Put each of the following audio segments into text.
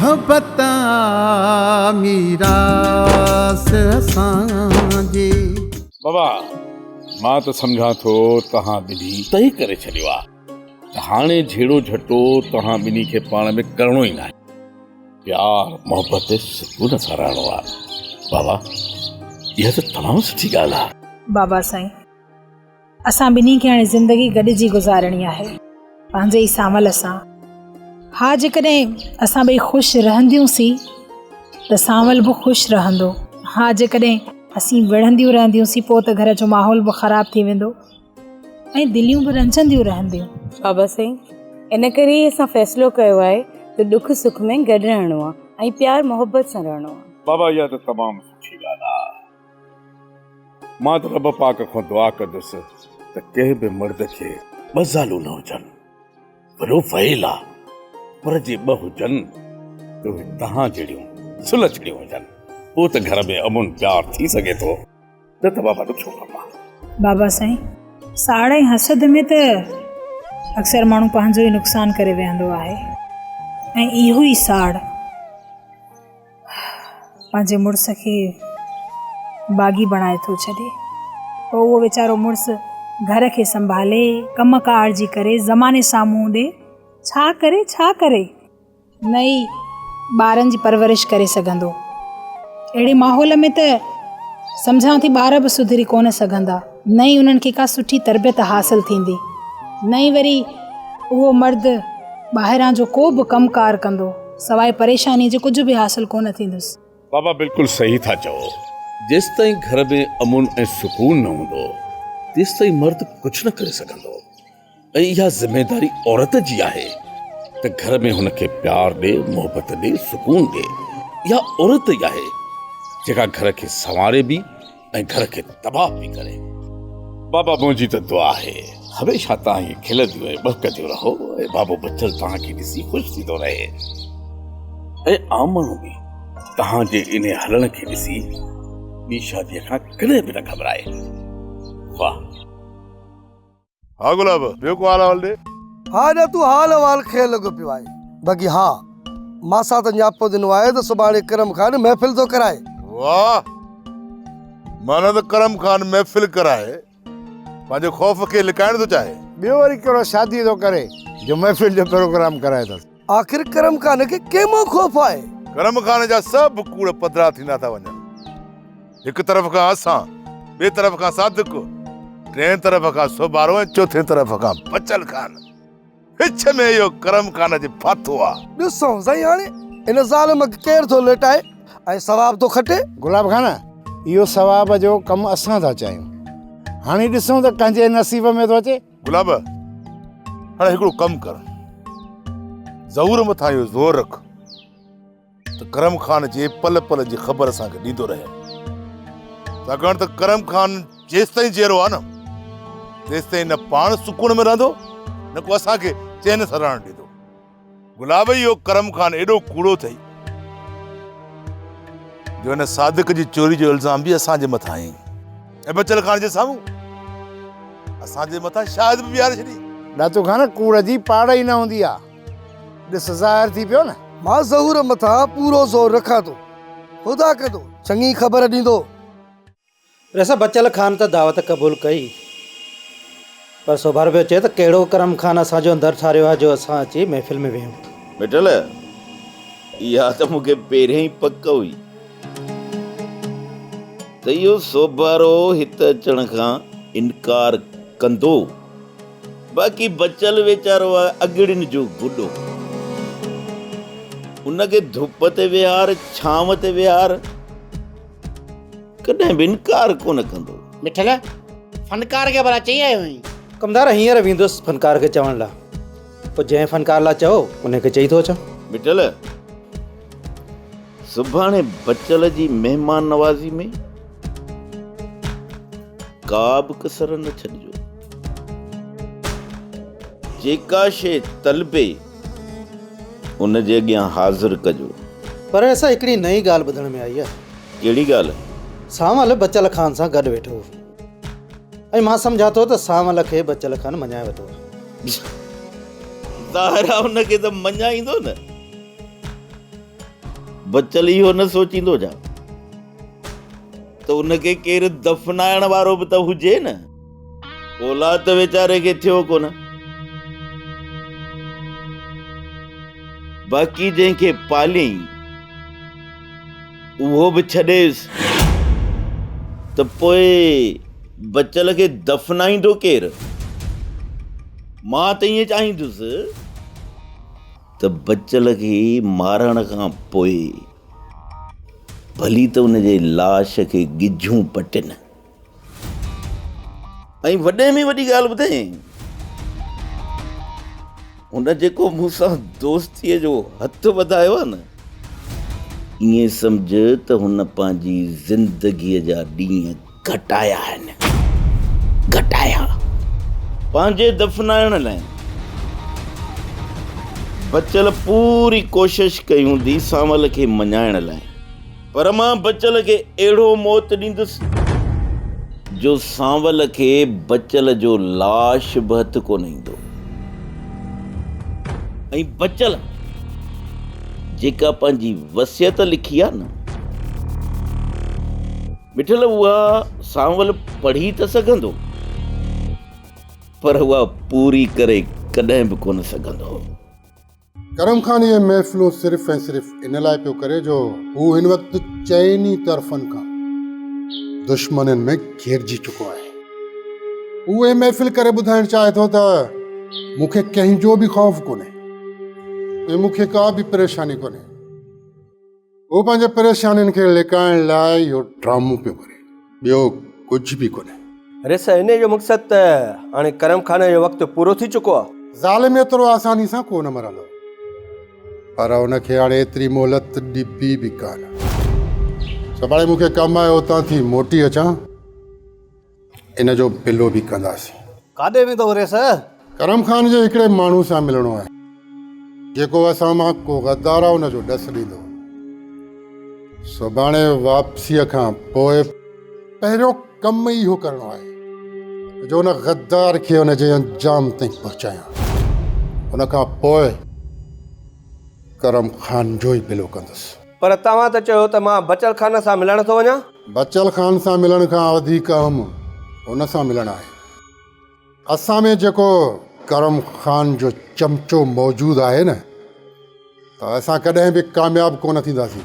मोहब्बत मीरास असांजे। बाबा मां त सम्झां थो तव्हां ॿिन्ही तय करे छॾियो आहे। हाणे झेड़ो झटो तव्हां ॿिन्ही खे पाण में करणो ई न आहे। प्यार मोहब्बत सुकून सां रहणो आहे। बाबा इहा त तमामु सुठी ॻाल्हि आहे। बाबा साईं, असां ॿिन्ही खे हाणे ज़िंदगी गॾिजी गुज़ारणी आहे पंहिंजे ई सामल सां। हा, जेकॾहिं असां ॿई ख़ुशि रहंदियूंसीं त सावल बि ख़ुशि रहंदो। हा, जेकॾहिं असीं विढ़ंदियूं रहंदियूंसीं पोइ त घर जो माहौल बि ख़राबु थी वेंदो ऐं दिलियूं बि रंजंदियूं रहंदियूं। बाबा साईं, इन करे ई असां फ़ैसिलो कयो आहे त दुख सुख में गॾु रहणो आहे ऐं प्यार मोहब्बत सां रहणो आहे। बाबा इहा त तमामु सुठी ॻाल्हि आहे। मां त रब पाक खां दुआ कंदुसि त कंहिं बि मर्द खे ॿ ज़ालूं न हुजनि। वॾो फैल आहे, पर जे ॿ हुजनि त उहे तव्हां जहिड़ियूं सुलझड़ियूं हुजनि, पोइ त घर में अमुन प्यार थी सघे थो। न त बाबा ॾुखियो कमु आहे। बाबा साईं, साड़ ऐं हसद में त अक्सर माण्हू पंहिंजो ई नुक़सानु करे वेहंदो आहे ऐं इहो ई साड़ पंहिंजे मुड़ुस खे बाग़ी बणाए थो छॾे। पोइ उहो वीचारो मुड़ुसु घर खे संभाले, कम कार जी करे, ज़माने साम्हूं ॾे छा करे न ई ॿारनि जी परवरिश करे सघंदो। अहिड़े माहौल में त सम्झां थी ॿार बि सुधरी कोन सघंदा, न ई उन्हनि खे का सुठी तरबियत हासिलु थींदी, न ई वरी उहो मर्द ॿाहिरां जो को बि कमकार कंदो, सवाइ परेशानी जो कुझु बि हासिलु कोन थींदुसि। बाबा बिल्कुलु सही था चओ। जेसि ताईं घर में अमुन ऐं सुकून न हूंदो तेसि ताईं मर्द कुझु न करे सघंदो। ऐं इहा ज़िमेदारी औरत जी आहे त घर में हुनखे प्यार ॾे, मोहबत ॾे, सुकून ॾे। इहा औरत ई आहे जेका घर खे संवारे बि ऐं घर खे तबाह बि करे। बाबा मुंहिंजी त दुआ आहे हमेशह तव्हां हीअं खिलंदियूं ऐं बहकंदियूं रहो ऐं बाबो बच्चल तव्हांखे ॾिसी ख़ुशि थींदो रहे ऐं आम माण्हू बि तव्हांजे इन हलण खे ॾिसी ॿी शादीअ खां कॾहिं बि न घबराए। वाह। हा गुलाब, ॿियो को हाल अहवाल ॾे। हा न तूं हाल अहवाल खे लॻो पियो आहे। बाक़ी हा, मां त न्यापो ॾिनो आहे त सुभाणे करम खान महफ़िल थो कराए। वाह, माना त करम खान महफ़िल कराए पंहिंजे ख़ौफ़ खे लिकाइण थो चाहे। ॿियो वरी कहिड़ो शादी थो करे जो महफ़िल जो प्रोग्राम कराए थो। आख़िर करम खान खे कंहिंमां ख़ौफ़ आहे? करम खान जा सभु कूड़ पधरा थींदा था वञनि। हिकु तरफ़ खां असां, ॿिए तरफ़ खां सादिक, टे तरफ़ खां सोबारो ऐं चौथे तरफ़ खां बचल खान। विच में इहो करम खान जे फाथो आहे। ॾिसो साईं, हाणे इन ज़ालिम खे केरु थो लेटाए ऐं सवाब थो खटे? गुलाब खान, इहो सवाब जो कमु असां था चाहियूं। हाणे ॾिसूं त कंहिंजे नसीब में थो अचे। गुलाब, हाणे हिकिड़ो कमु कर, ज़रूर मथां इहो ज़ोर रख त करम खान जे पल पल जी ख़बर असांखे ॾींदो रहे। छाकाणि त करम खान जेसि ताईं जीअरो आहे न, तेसि ताईं न पाण सुकून में रहंदो, न को असांखे चैन सां रहणु ॾींदो। गुलाब, इहो करम खान एॾो कूड़ो अथई जो हिन सादिक जी चोरी जो इल्ज़ाम बि असांजे मथां आई ऐं बचल खान जे साम्हूं असांजे मथां शायदि बि बीहारे छॾी। नातू खान, कूड़ जी पाड़ ई न हूंदी आहे। ॾिस ज़ाहिर थी पियो न। मां ज़हूर मथां पूरो ज़ोर रखां थो, ख़ुदा कंदो चङी ख़बर ॾींदो। वैसे बचल खान त दावत क़बूल कई, पर सोभार पियो चए त कहिड़ो करम खान असांजो अंदरि ठारियो आहे जो असां अची महफ़िल में वेहूं। बेटल, इहा त मूंखे पहिरियों ई पक हुई त इहो सोभारो हिते अचण खां इनकार कंदो। बाक़ी बचल वीचारो आहे अॻड़ियुनि जो गुॾो, उनखे धुप ते विहार, छांव ते विहार, कॾहिं बि इनकार कोन कंदो। मिठल, फनकार खे भला चई आयो आहीं? कमदार हींअर वेंदुसि फनकार खे चवण लाइ, पोइ जंहिं फनकार लाइ चओ उनखे चई थो अचां। मिठल, सुभाणे बचल जी महिमान नवाज़ी में का बि कसर न छॾिजो। जेका शइ तलबे उन जे अॻियां हाज़िर कजो। पर असां हिकिड़ी नई ॻाल्हि ॿुधण में आई आहे। कहिड़ी ॻाल्हि? सावल बचल खान सां गॾु वेठो ऐं मां सम्झा थो त सावल खे बचल खान मञाए वठो। ज़ाहिर आहे उनखे त मञाईंदो न। बचल इहो न सोचींदो जा त उनखे केरु दफ़नाइण वारो बि त हुजे न। औलाद त वीचारे खे थियो कोन। बाक़ी जंहिंखे पालियईं उहो बि छॾेसि त पोइ बचल खे दफ़नाईंदो केरु? मां त ईअं चाहींदुसि त बचल खे मारण खां पोइ भली त उनजे लाश खे गिझूं पटिन। ऐं वॾे में वॾी ॻाल्हि ॿुधाई, हुन जेको मूंसां दोस्तीअ जो हथ वधायो आहे न, ईअं सम्झ त हुन पंहिंजी ज़िंदगीअ जा ॾींहं घटाया आहिनि, घटाया पंहिंजे दफ़नाइण लाइ। बचल पूरी कोशिशि कई हूंदी सांवल खे मञाइण लाइ, पर मां बचल खे अहिड़ो मौत ॾींदुसि जो सांवल खे बचल जो लाश बि हथ कोन ईंदो। ऐं बचल जेका पंहिंजी वसियत लिखी आहे न, मिठल उहा सांवल पढ़ी त सघंदो, पर उहा पूरी करे कॾहिं बि कोन सघंदो। करम खान ये महफ़िलूं सिर्फ़ ऐं सिर्फ़ इन लाइ पियो करे जो हू हिन वक़्तु चइनी तरफ़नि खां दुश्मननि में घिरजी चुको आहे। उहे महफ़िल करे ॿुधाइणु चाहे थो त मूंखे कंहिंजो बि ख़ौफ़ कोन्हे ऐं मूंखे का बि परेशानी कोन्हे। हू पंहिंजे परेशानियुनि खे लिकाइण लाइ इहो ड्रामो पियो करे, ॿियो कुझु बि कोन्हे। अरे साईं, इन जो मक़सदु त हाणे करम खान जो वक़्तु पूरो थी चुको आहे। ज़ालिम एतिरो आसानी सां कोन मरंदो, पर हुनखे हाणे एतिरी मोहलत ॾिबी बि कान। सुभाणे मूंखे कमु आहे, उतां थी मोटी अचां, इन जो बिलो बि कंदासीं। काॾे वेंदो रेस? करम खान जे हिकिड़े माण्हू सां मिलणो आहे, जेको असां मां को गद्दार आहे हुनजो ॾस ॾींदो। सुभाणे वापसीअ खां पोइ पहिरियों कमु इहो करिणो आहे जो हुन गद्दार खे हुनजे अंजाम ताईं पहुचायां। हुन खां पोइ करम खान जो ई बिलो कंदुसि। पर तव्हां त चयो त मां बचल खान सां मिलण थो वञा। बचल खान सां मिलण खां वधीक अहम हुन सां मिलणु आहे। असां में जेको करम खान जो चमचो मौजूदु आहे न, त असां कॾहिं बि कामयाबु कोन थींदासीं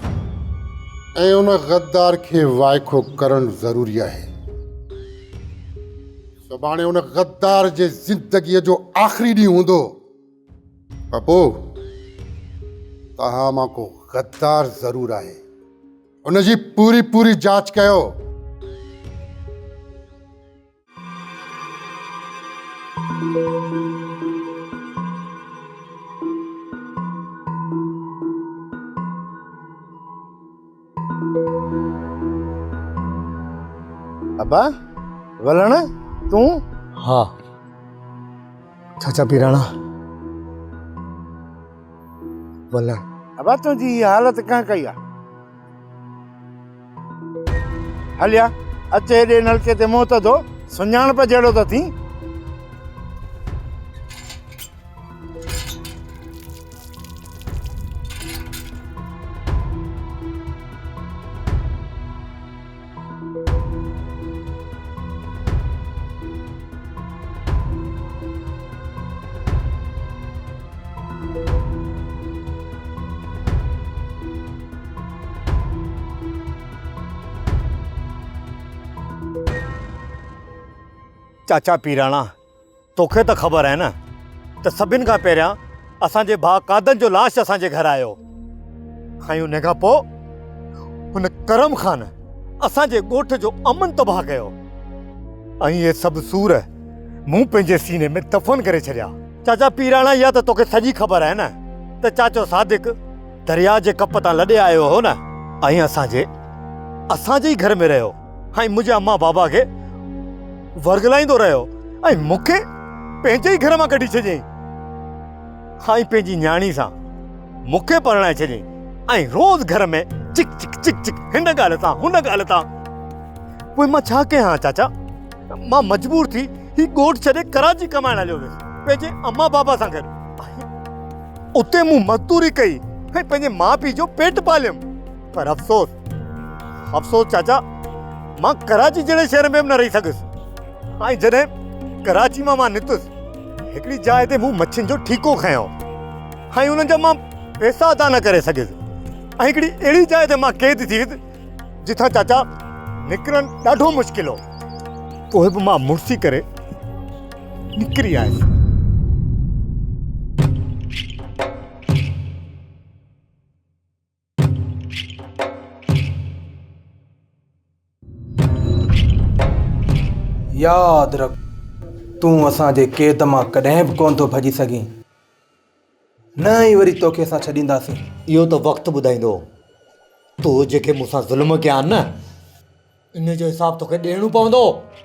ऐं उन गद्दार खे वाइखो करणु ज़रूरी आहे। सुभाणे उन गद्दार जे ज़िंदगीअ जो आख़िरी ॾींहुं हूंदो, त पोइ तव्हां मां को गद्दार ज़रूरु आहे, उनजी पूरी पूरी जांच कयो। अब्बा वलण तूं? हाँ चाचा पीराणा वलण। अब्बा तुंहिंजी हीअ हालत कां कई आहे? हलिया अचे हेॾे नलके ते मुंहुं त धो, सुञाणप जहिड़ो त थी। चाचा पीराणा, तोखे त ख़बर आहे न त सभिनि खां पहिरियां असांजे भाउ कादन जो लाश असांजे घर आयो, ऐं उन खां पोइ हुन करम खान असांजे ॻोठ जो अमन तबाह कयो, ऐं इहे सभु सूर मूं पंहिंजे सीने में दफ़न करे छॾिया। चाचा पीराणा, इहा त तोखे सॼी ख़बर आहे न त चाचो सादिक दरिया जे कप तां लॾे आयो हो न, ऐं असांजे ई घर में रहियो, ऐं मुंहिंजे अम्मा बाबा खे वर्गलाईंदो रहियो, ऐं मूंखे पंहिंजे ई घर मां कढी छॾियईं, ऐं पंहिंजी न्याणी सां मूंखे परणाए छॾियईं, ऐं रोज़ घर में चिक चिक चिक चिक हिन ॻाल्हि तां हुन ॻाल्हि तां। पोइ मां छा कयां चाचा? मां मजबूर थी ही ॻोठ छॾे कराची कमाइण हलियो वियुसि पंहिंजे अम्मा बाबा सां गॾु। उते मूं मज़दूरी कई ऐं पंहिंजे माउ पीउ जो पेट पालियुमि, पर अफ़सोस चाचा, मां कराची जहिड़े शहर में बि न रही सघुसि। ऐं जॾहिं कराची मां नितुसि, हिकिड़ी जाइ ते मूं मच्छियुनि जो ठीको खयो ऐं उन्हनि जा मां पैसा अदा न करे सघियुसि। ऐं हिकिड़ी अहिड़ी जाइ ते मां क़ैद थी वियुसि जिथां चाचा निकिरणु ॾाढो मुश्किल हो। पोइ बि मां मुड़सी करे निकिरी आयुसि। यादि रख, तूं असांजे क़ैद मां कॾहिं बि कोन थो भॼी सघीं। न ई वरी तोखे असां छॾींदासीं। इहो त वक़्तु ॿुधाईंदो। तो जेके मूंसां ज़ुल्म कया आहिनि न, इन जो हिसाब तोखे ॾियणो पवंदो।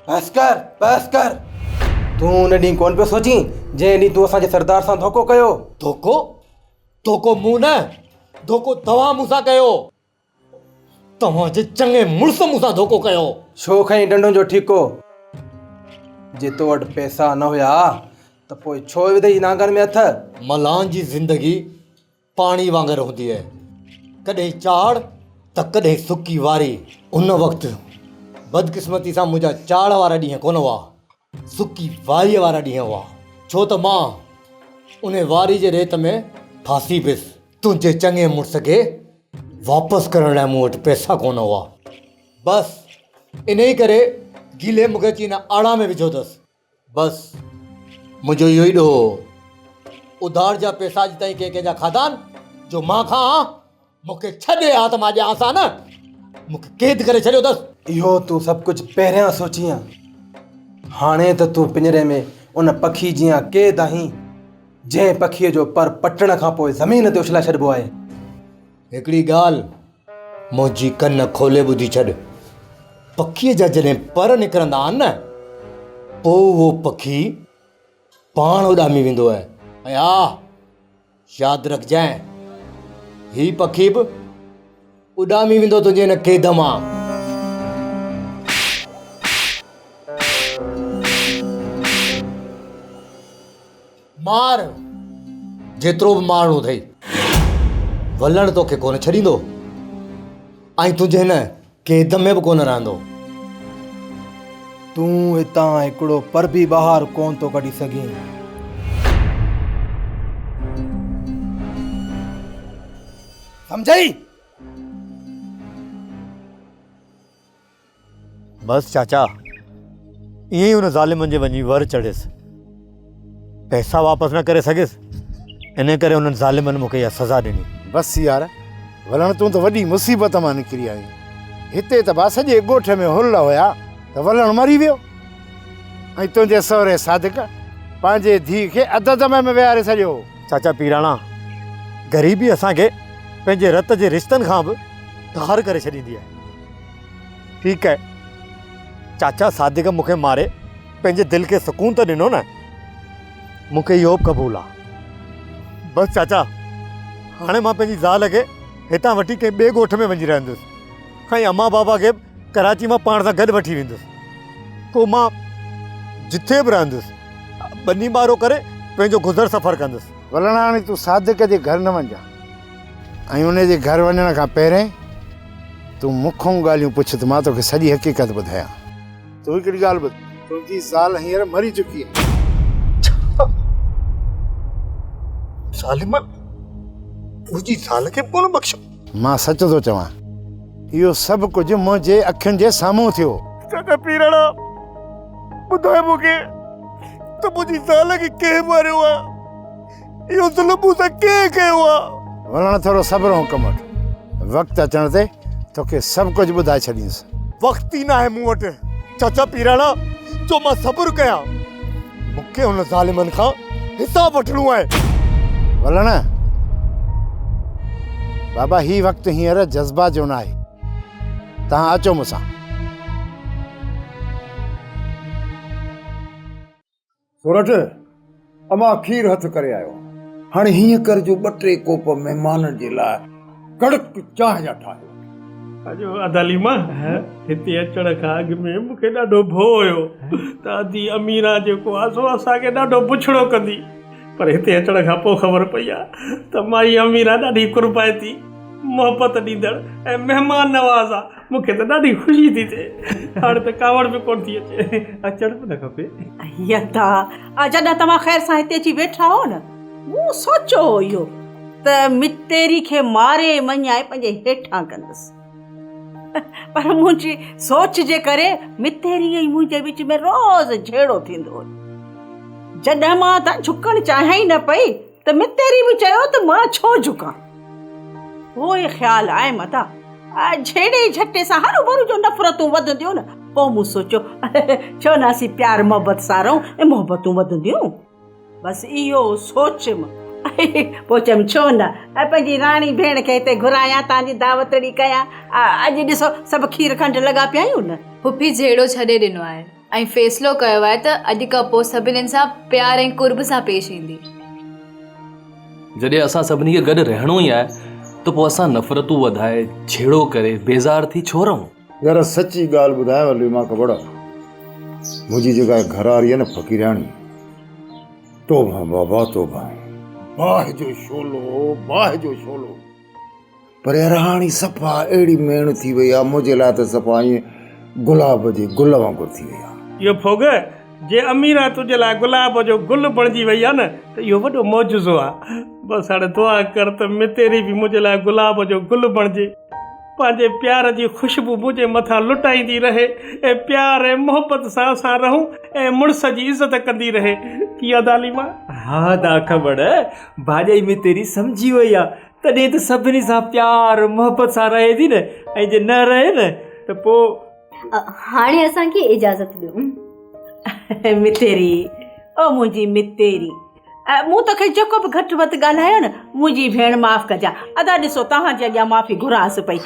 बस कर। तूं उन ॾींहुं कोन पियो सोचीं जंहिं ॾींहुं तूं असांजे सरदार सां धोखो कयो? धोखो मूं न, धोखो तव्हां मूंसां कयो। तव्हांजे चङे मुड़ुस मूंसां धोखो कयो। छो खईं डंडुनि जो ठीको? जे तो वटि पैसा न हुया त पोइ छो विधई नांगनि में हथ? मलान जी ज़िंदगी पाणी वांगुरु हूंदी आहे, कॾहिं चाड़ त कॾहिं सुकी वारी। उन वक़्तु बदकिस्मती सां मुंहिंजा चाड़ वारा ॾींहं कोन हुआ, सुकी वारीअ वारा ॾींहं हुआ। छो त मां उन वारी जे रेत में फासी पियुसि। तुंहिंजे चङे मुड़ुस खे वापसि करण लाइ मूं वटि पैसा कोन हुआ। बसि इन ई करे गीले मूंखे अची हिन आड़ा में विझो अथसि। बसि मुंहिंजो इहो ई ॾोहो। उधार जा पैसा अॼु ताईं कंहिंजा खाधा आहिनि जो मां खां? मूंखे छॾे हा त मां ॾियांसि न। मूंखे क़ैद करे छॾियो अथसि। इहो तूं सभु कुझु पहिरियां सोचीं आहे। हाणे त तूं पिंजरे में उन पखी जीअं क़ैद आहीं जंहिं पखीअ जो पर पटण खां पोइ ज़मीन ते उछलाए छॾिबो आहे। हिकिड़ी ॻाल्हि मुंहिंजी कन खोले ॿुधी छॾ। पखीअ जा जॾहिं पर निकिरंदा आहिनि न, पोइ उहो पखी पाण उॾामी वेंदो आहे। ऐं हा, यादि रखजांइ, ही पखी बि उॾामी वेंदो तुंहिंजे हिन क़ैद मां। मार जेतिरो बि मारणो अथई, वलण तोखे कोन छॾींदो ऐं तुंहिंजे हिन क़ैद में बि कोन रहंदो। तूं हितां हिकिड़ो पर बि ॿाहिरि कोन थो कढी सघीं। सम्झई? बसि चाचा, ईअं ई हुन ज़ालिमनि जे वञी वर चढ़ियसि। पैसा वापसि न करे सघियसि, इन करे उन्हनि ज़ालिमनि मूंखे इहा सज़ा ॾिनी। बसि यार, वलण तूं त वॾी मुसीबत मां निकिरी आई। हिते त बा सॼे ॻोठ में हुल हुया त वलण मरी वियो। ऐं तुंहिंजे सहुरे सादिक पंहिंजे धीउ खे अध दमे में विहारे छॾियो। चाचा पीराणा, ग़रीबी असांखे पंहिंजे रत जे रिश्तनि खां बि धार करे छॾींदी आहे। ठीकु आहे चाचा, सादिक मूंखे मारे पंहिंजे दिलि खे सुकून त ॾिनो न, मूंखे इहो बि क़बूल आहे। बसि चाचा, हाणे मां पंहिंजी ज़ाल खे हितां वठी कंहिं ॿिए ॻोठ में वञी रहंदुसि ऐं अम्मा बाबा खे कराची मां पाण सां गॾु वठी वेंदुसि। पोइ मां जिथे बि रहंदुसि ॿनी ॿारो करे पंहिंजो गुज़र सफ़र कंदुसि। वलण हाणे तूं सादिक जे घर न वञा ऐं उन जे घर वञण खां पहिरें तूं मूंखां ॻाल्हियूं पुछ त मां तोखे सॼी हक़ीक़त ॿुधायां। तूं हिकिड़ी ॻाल्हि ॿुध, तुंहिंजी ज़ाल हींअर मरी चुकी आहे। ज़ालिमन, मुंहिंजी ज़ाल खे कोन बख़्शो। मां सच थो चवां, इहो सभु कुझु मुंहिंजे अखियुनि जे साम्हूं थियो। चाचा पीराणा, ॿुधाए मूंखे त मुंहिंजी ज़ाल खे कंहिं मारियो आहे? इहो ज़ुल्म मूंसां कंहिं कयो आहे? वलण थोरो सब्र ऐं कमु वठि, वक़्तु अचण ते तोखे सभु कुझु ॿुधाए छॾींदुसि। वक़्तु ई न आहे मूं वटि चाचा पीराणा जो मां सब्र कयां। मूंखे हुन ज़ालिमनि खां हिसाब वठिणो आहे। वलण बाबा, ही वक़्तु हींअर जज़्बा जो न आहे। तव्हां अचो मूंसां। सोरठ, अमां खीर हथ करे आयो। हाणे हीअं कर जो 2-3 कोप महिमाननि जे लाइ कड़क चांहि जा ठाहियो। अॼु अदालीमा हिते अचण खां अॻु में मूंखे ॾाढो भउ हुयो त अदी अमीरा जेको आहे सो असांखे ॾाढो पुछड़ो कंदी, पर हिते अचण खां पोइ ख़बर पई आहे त माई अमीरा ॾाढी कुर्बाए थी। मोहब्बत ॾींदड़ ऐं महिमान नवाज़ आहे। मूंखे त ॾाढी ख़ुशी थी थिए। हाणे त कावड़ बि कोन थी अचे, अचण बि न खपे। यता जॾहिं तव्हां ख़ैर सां हिते अची वेठा हो न, मूं सोचियो हो इहो त मितेरी खे मारे मञाए पंहिंजे हेठां कंदसि, पर मुंहिंजी सोच जे करे मितेरी ऐं मुंहिंजे विच में रोज़ झेड़ो थींदो हो। जॾहिं मां त झुकणु चाहियां ई न पई त मितेरी बि चयो त मां छो झुकां। पोइ ख़्यालु आहे मता झेड़े झटे सां हरू भरू जो नफ़रतूं वधंदियूं न। पोइ मूं सोचियो छो न असीं प्यार मोहबत सां रहूं ऐं मोहबतूं वधंदियूं। बसि इहो सोचियमि। पोइ चयमि छो न पंहिंजी राणी भेण खे हिते घुरायां, तव्हांजी दावत ॾी कयां। अॼु ॾिसो सभु खीर खंड लॻा पिया आहियूं न। पुफी झेड़ो छॾे ॾिनो आहे ऐं फ़ैसिलो कयो आहे त अॼु खां पोइ सभिनीनि सां प्यार ऐं कुर्ब सां पेश ईंदी। जॾहिं असां सभिनी खे गॾु रहणो ई आहे त पोइ असां नफ़रतूं वधाए झेड़ो करे बेज़ार थी छो रहूं? यार सची ॻाल्हि ॿुधायांव लीमा कबड़, मुंहिंजी जेका घर वारी आहे न फ़क़ीराणी, तोबा बाबा तोबा, बाहि जो शोलो बाहि जो शोलो। पर यार हाणे सफ़ा अहिड़ी मेण थी वई आहे, मुंहिंजे लाइ त सफ़ा ईअं गुलाब जे गुल वांगुरु थी वई आहे। इहो फोग जे अमीरा तुंहिंजे लाइ गुलाब जो गुल बणिजी वई आहे न त इहो वॾो मौजूज़ो आहे। बसि हाणे दुआ कर त मितेरी बि मुंहिंजे लाइ गुलाब जो गुल बणिजे, पंहिंजे प्यार जी ख़ुशबू मुंहिंजे मथां लुटाईंदी रहे ऐं प्यार ऐं मोहबत सां असां रहूं ऐं मुड़ुस जी इज़त कंदी रहे। कीअं दालीमा? हा दा ख़बर भाॼाई मितेरी सम्झी वई आहे, तॾहिं त सभिनी सां प्यार मोहबत सां रहे थी न, ऐं जे न रहे न त पोइ हाणे असांखे इजाज़त ॾियो। मितेरी, ओ मुंहिंजी मितेरी, मूं तोखे जेको बि घटि वधि ॻाल्हायो न, मुंहिंजी भेण माफ़ कजां। अदा ॾिसो तव्हांजे अॻियां माफ़ी घुरांसि पई।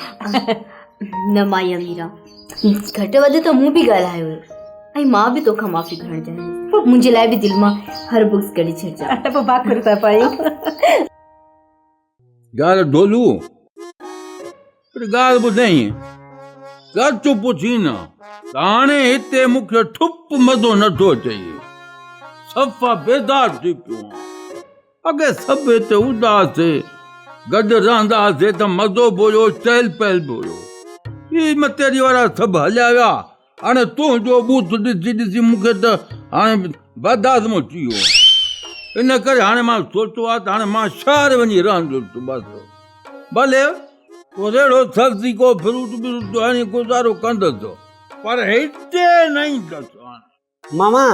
न माई अमीरा, घटि वधि त मूं बि ॻाल्हायो ऐं मां बि तोखां माफ़ी घुरणु चाहियां। मुंहिंजे लाइ बि दिलि मां हर बुक्स कढी छॾिजां। पोइ बाकुर था पायूं। ॻाल्हि डोलू, पर ॻाल्हि ॿुधाई ॻाल्हि चुप थी न। हाणे हिते मूंखे ठुप मज़ो नथो अचे, सफ़ा बेदार थी पियो। अॻे सभु हिते उदास गॾु रहंदा हुआसीं त मज़ो बि हुयो, चहल पहल बि हुयो। ही मितेरी वारा सभु हलिया विया, हाणे तुंहिंजो बूथ ॾिसी ॾिसी मूंखे त हाणे बर्दाश्त थी वियो। इन करे हाणे मां सोचियो आहे त हाणे मां शहर वञी रहंदुसि। बसि भले अहिड़ो सब्जी को फ्रूट व्रूट हाणे गुज़ारो कंदुसि, पर हिते न ईंदुसि। मामा,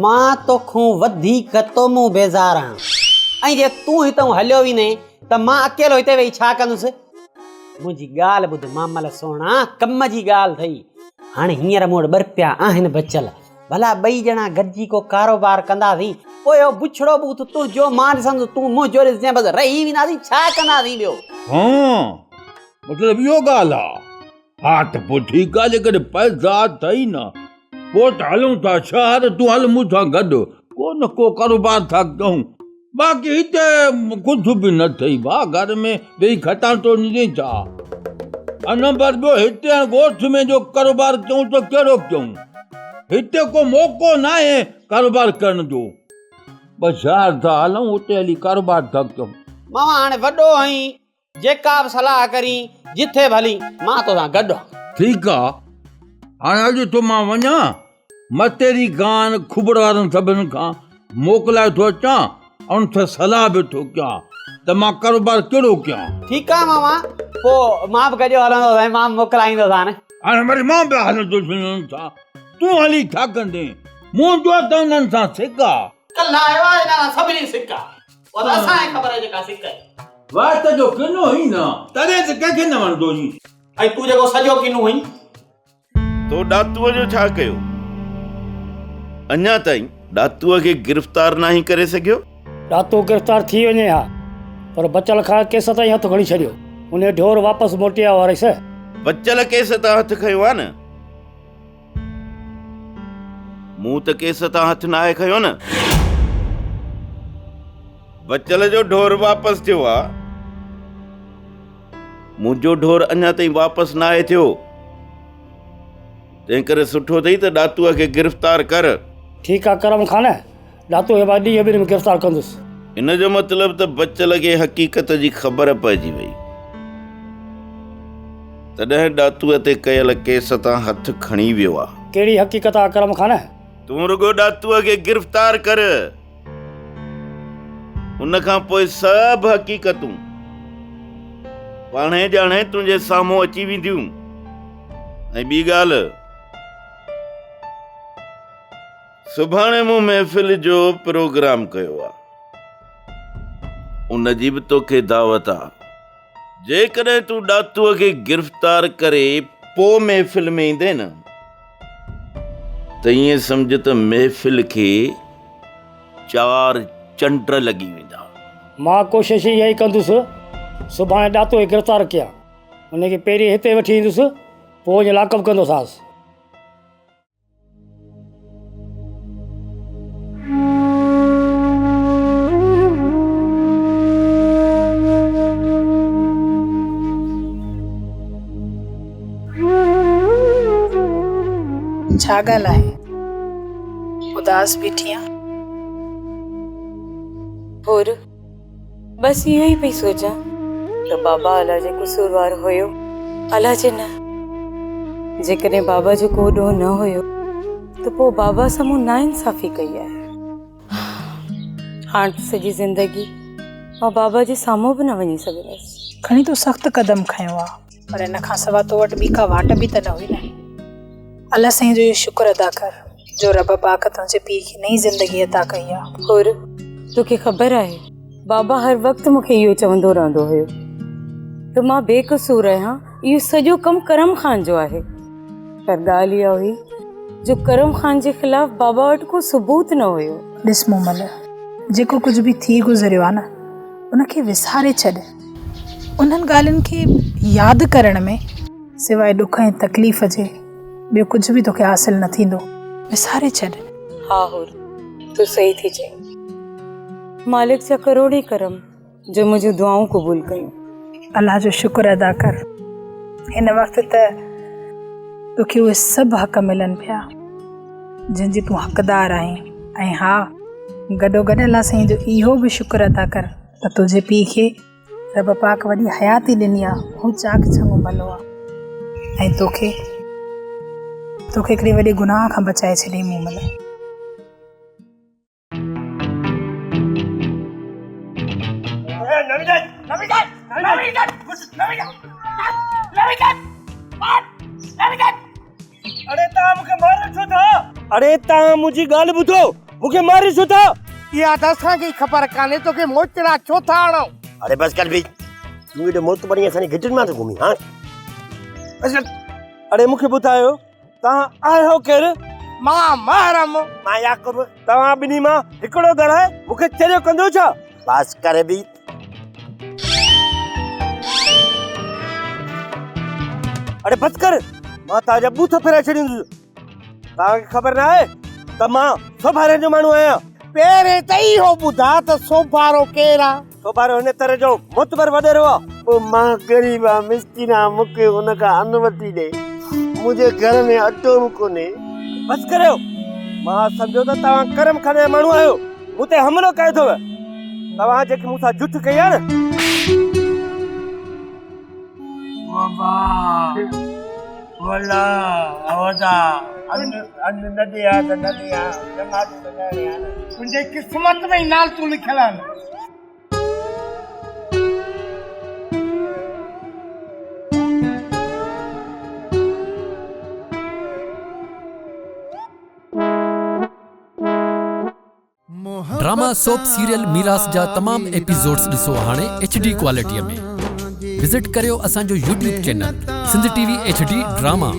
मां तोखूं वधीक तो मूं बेज़ार आहियां, ऐं जे तूं हितां हलियो ई न त मां अकेलो हिते वेही छा कंदुसि। मुंहिंजी ॻाल्हि ॿुध मामल सोना, कम जी ॻाल्हि अथई। हाणे हींअर मूं वटि 2 रुपया आहिनि बचियल, भला 2 ॼणा गॾिजी को कारोबार कंदासीं, पोइ इहो बुछड़ो बूथ तुंहिंजो मां ॾिसंदुसि, तूं मुंहिंजो ॾिसजांइ, बसि रही वेंदासीं, छा कंदासीं ॿियो। मतिलबु इहो ॻाल्हि आहे। हा त पोइ ठीकु आहे, जेकॾहिं पैसा अथई न पोइ त हलूं था शहर, तूं हल मूंसां गॾु, को न को कारोबार था कयूं। बाक़ी हिते कुझु बि न अथई भाउ, घर में वेही खटां थो ॾिजे छा। नंबर ॿियो, हिते ॻोठ में जो कारोबार कयूं त कहिड़ो कयूं, हिते को मौक़ो न आहे कारोबार करण जो। बसि शहर था हलूं, उते हली कारोबार था कयूं। मामा हाणे वॾो आहीं, जेका बि सलाह करी जिथे भली मां तोसां गॾु। ठीकु आहे, हाणे अॼु तो मां वञा मितेरी खां खुबड़ वारनि सभिनि खां मोकिलाए थो अचां, ऐं उनसां सलाह बि थो कयां त मां कारोबार कहिड़ो कयां। ठीकु आहे मामा, पोइ मां बि गॾु हलंदो, मां मोकिलाईंदोसि। हाणे वरी मां बि हलंदुसि हुननि सां, तूं हली छा कंदे, मुंहिंजो त हुननि सां सिक आहे। कल्ह आयो आहे न सभिनी सिक आहे, पर असांखे ख़बर आहे जेका सिक आहे। वात जो किनो ही न, तॾहिं त कंहिंखे न वणंदो हुई। ऐं तूं जेको सॼो किनो हुई, तो ॾातूअ जो छा कयो? अञा ताईं ॾातूअ खे गिरफ़्तार न ई करे सघियो? ॾातो गिरफ़्तार थी वञे हा, पर बचल खां केस ताईं हथ खणी छॾियो, उन ढोर वापसि मोटे आयो वारसि। बचल केस तां हथ खयो आहे न? मूं त केस तां हथ न आहे खयो न। बचल जो ढोर वापसि थियो आहे, मुंहिंजो ढोर अञा ताईं वापसि न आहे थियो। तंहिं करे सुठो अथई त ॾातूअ खे गिरफ़्तार कर। ठीकु आहे करम खान, ॾातो खे मां ॾींहं ॿिनि में गिरफ़्तार कंदुसि। इन जो मतिलबु त बचल खे हक़ीक़त जी ख़बर पइजी वई, तॾहिं ॾातूअ ते कयल केस तां हथ खणी वियो आहे। कहिड़ी हक़ीक़त आहे करम खान? तूं रुगो ॾातूअ खे गिरफ़्तार कर, उन खां पोइ सभु हक़ीक़तूं पाणे ॼाणे तुंहिंजे साम्हूं अची वेंदियूं। ऐं ॿी ॻाल्हि, सुभाणे मूं महफ़िल जो प्रोग्राम कयो आहे, उन जी बि तोखे दावत आहे। जेकॾहिं तूं ॾातूअ खे गिरफ़्तार करे पोइ महफ़िल में ईंदे न, त ईअं सम्झ त महफ़िल खे 4 चंड लॻी वेंदा। मां कोशिशि इहा ई कंदुसि सुभाणे ॾातो खे गिरफ़्तार कयां, हुनखे पहिरीं हिते वठी ईंदुसि, पोइ वञी लाकअप कंदोसांसि। छा ॻाल्हि आहे? उदास बीठी आं? और बस इहो ई पई सोचां त बाबा अला जे कसूरवार हुयो, अला जे न। जेकॾहिं बाबा जो को ॾोह न हुयो त पोइ बाबा सां मूं नाइंसाफ़ी कई आहे। हाणे सॼी ज़िंदगी मां बाबा जे साम्हूं बि न वञी सघंदसि। खणी तो सख़्तु क़दम खयो आहे, पर इन खां सवाइ तो वटि ॿी का वाट बि त न हुई न। अल्लाह साईं जो इहो शुक्र अदा कर जो रब पाक तुंहिंजे पीउ खे नई ज़िंदगी अता कई आहे। और तोखे ख़बर आहे बाबा हर वक़्तु मूंखे इहो चवंदो रहंदो हुयो त मां बेकसूर आहियां, इहो सॼो कमु करम खान जो आहे। पर ॻाल्हि इहा हुई जो करम खान जे ख़िलाफ़ बाबा वटि को सबूत न हुयो। ॾिस मूमल, जेको कुझु बि थी गुज़रियो आहे न, उनखे विसारे छॾ। उन्हनि ॻाल्हियुनि खे यादि करण में सवाइ ॾुख ऐं तकलीफ़ जे ॿियो कुझु बि तोखे हासिल न थींदो। विसारे छॾ। हा हुर, तूं सही थी चई। मालिक जा करोड़ ई करम जो मुंहिंजूं दुआऊं क़बूल कयूं। अल्लाह जो शुक्र अदा कर हिन वक़्तु त तोखे उहे सभु हक़ मिलनि पिया जंहिंजी तूं हक़दार आहीं। ऐं हा, गॾोगॾु अल्लाह साईं जो इहो बि शुक्र अदा कर त तुंहिंजे पीउ खे रब पाक वॾी हयाती ॾिनी आहे, हू चाक चङो भलो आहे ऐं तोखे हिकिड़े वॾे गुनाह खां बचाए छॾी मूमल। अरे तव्हां मुंहिंजी ॻाल्हि ॿुधो, मूंखे मारी छो था? इहा त असांखे ख़बर कान्हे तोखे मोचड़ा छो था आणो। अरे बस कर भी, तूं एॾो मुल्क बणी असांजी घिटनि मां थो घुमी। हाँ अरे मूंखे ॿुधायो तव्हां आहियो केरु? मां महरम, मां याकूब। तव्हां ॿिन्ही मां हिकिड़ो घर आहे, मूंखे चरियो कंदो छा? बस कर भी। अरे बस कर, मां तव्हांजा बूथ फेराए छॾींदुसि। तव्हांखे ख़बर न आहे त मां सोभारे जो माण्हू आहियां। पहिरें त इहो ॿुधा त सोभारो केरु आहे? सोभारो हिन तरह जो मुतबर वॾेरो आहे। पोइ मां ग़रीब आहियां, मिस्किन आहियां, मूंखे हुन खां अन्न वठी ॾे। मुंहिंजे घर में अटो बि कोन्हे। बस करियो, मां सम्झो त तव्हां करम खान जा माण्हू आहियो, मूं ते हमिलो कयो अथव। तव्हां जेके मूंसां झूठ कई आहे न। वला आवदा अन्न न दिया त न दिया, जमात त न दिया। तुंहिंजे किस्मत में नाल तूं लिखियल आहे। ड्रामा सोप सीरियल मीरास जा तमाम एपिसोड्स ॾिसो हाणे HD क्वालिटीअ में। विजिट करियो असांजो YouTube channel Sindh TV HD drama.